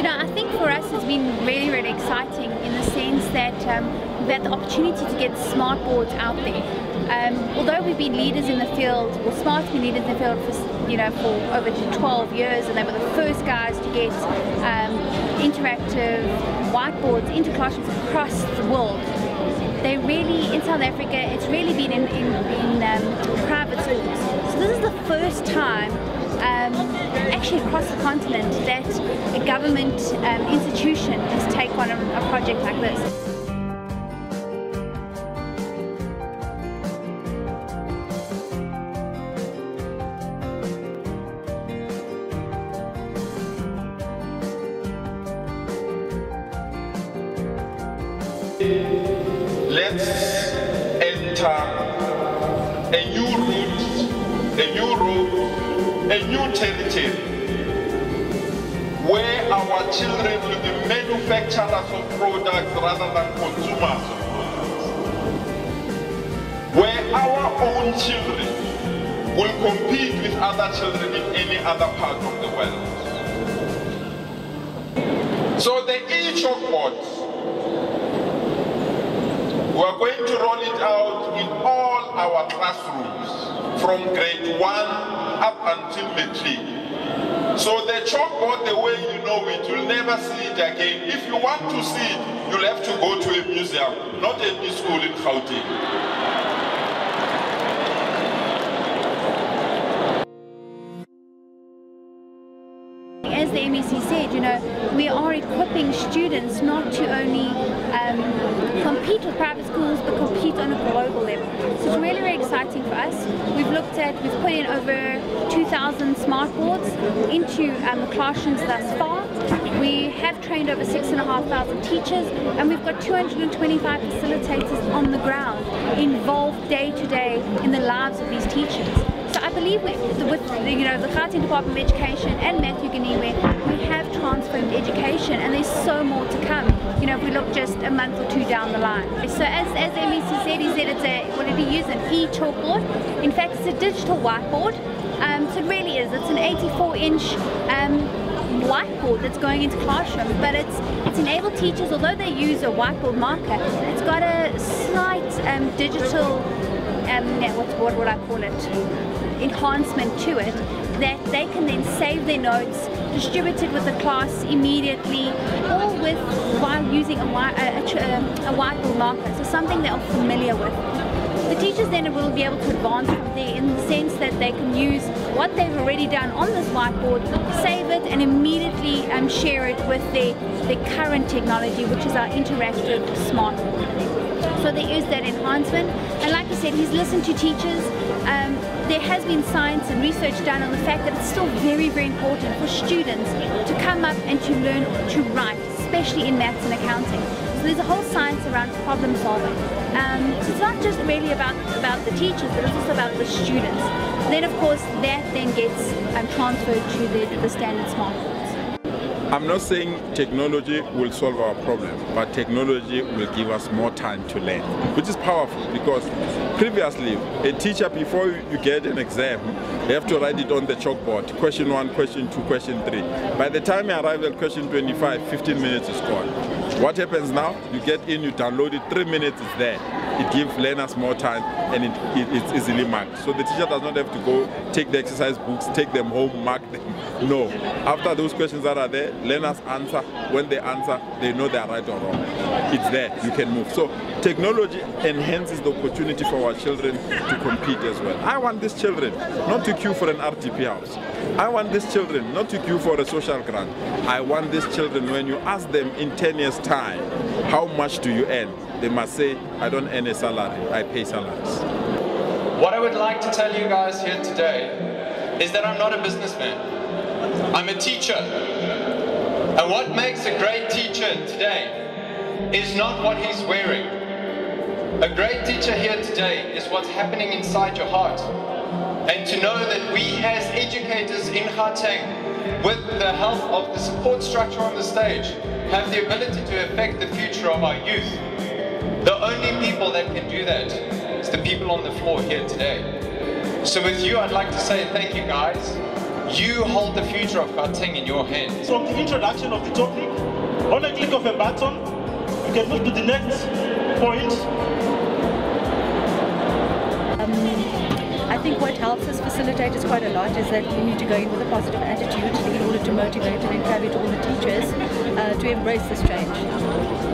I think for us it's been really, really exciting in the sense that we've had the opportunity to get smart boards out there. Although we've been leaders in the field, or Smart's been leaders in the field for over 12 years, and they were the first guys to get interactive whiteboards into classrooms across the world. They really, in South Africa, it's really been in private schools. So this is the first time, actually across the continent, that a government institution has taken on a project like this. Let's enter a new route, a new road, a new territory where our children will be manufacturers of products rather than consumers of products. Where our own children will compete with other children in any other part of the world. So the e-chalkboards, we are going to roll it out in all our classrooms from grade 1 up until matric. So the chalkboard, the way you know it, you'll never see it again. If you want to see it, you'll have to go to a museum, not any school in Gauteng. As the MEC said, we are equipping students not to only compete with private schools, but compete on a global level. So it's really, really exciting for us. We've put in over 2,000 smart boards into the classrooms thus far. We have trained over 6,500 teachers, and we've got 225 facilitators on the ground involved day to day in the lives of these teachers. So I believe with the Gauteng Department of Education and Mathew Goniwe, we have transformed education, and there's so more to come. If we look just a month or two down the line. So as the MEC said, he said he used an e-chalkboard. In fact, it's a digital whiteboard. So it really is. It's an 84-inch whiteboard that's going into classrooms, but it's enabled teachers, although they use a whiteboard marker, it's got a slight digital what would I call it, enhancement to it, that they can then save their notes, distribute it with the class immediately, or while using a whiteboard marker, so something they're familiar with. The teachers then will be able to advance from there in the sense that they can use what they've already done on this whiteboard, save it, and immediately share it with their current technology, which is our interactive smart board. So there is that enhancement, and like I said, he's listened to teachers. There has been science and research done on the fact that it's still very, very important for students to come up and to learn to write, especially in maths and accounting. So there's a whole science around problem solving. So it's not just really about the teachers, but it's also about the students. Then of course that then gets transferred to the standard smart boards. I'm not saying technology will solve our problem, but technology will give us more time to learn, which is powerful, because previously a teacher, before you get an exam, you have to write it on the chalkboard, question 1, question 2, question 3. By the time you arrive at question 25, 15 minutes is gone. What happens now? You get in, you download it, 3 minutes is there. It gives learners more time, and it's easily marked. So the teacher does not have to go take the exercise books, take them home, mark them. No. After those questions that are there, learners answer. When they answer, they know they are right or wrong. It's there. You can move. So technology enhances the opportunity for our children to compete as well. I want these children not to queue for an RTP house. I want these children not to queue for a social grant. I want these children, when you ask them in 10 years' time, how much do you earn? They must say, I don't earn a salary, I pay salaries. What I would like to tell you guys here today is that I'm not a businessman. I'm a teacher. And what makes a great teacher today is not what he's wearing. A great teacher here today is what's happening inside your heart. And to know that we as educators in Gauteng, with the help of the support structure on the stage, have the ability to affect the future of our youth. The only people that can do that is the people on the floor here today. So with you, I'd like to say thank you guys. You hold the future of Gauteng in your hands. From the introduction of the topic, on a click of a button, you can move to the next point. I think what helps us facilitators quite a lot is that we need to go in with a positive attitude in order to motivate and encourage all the teachers to embrace this change.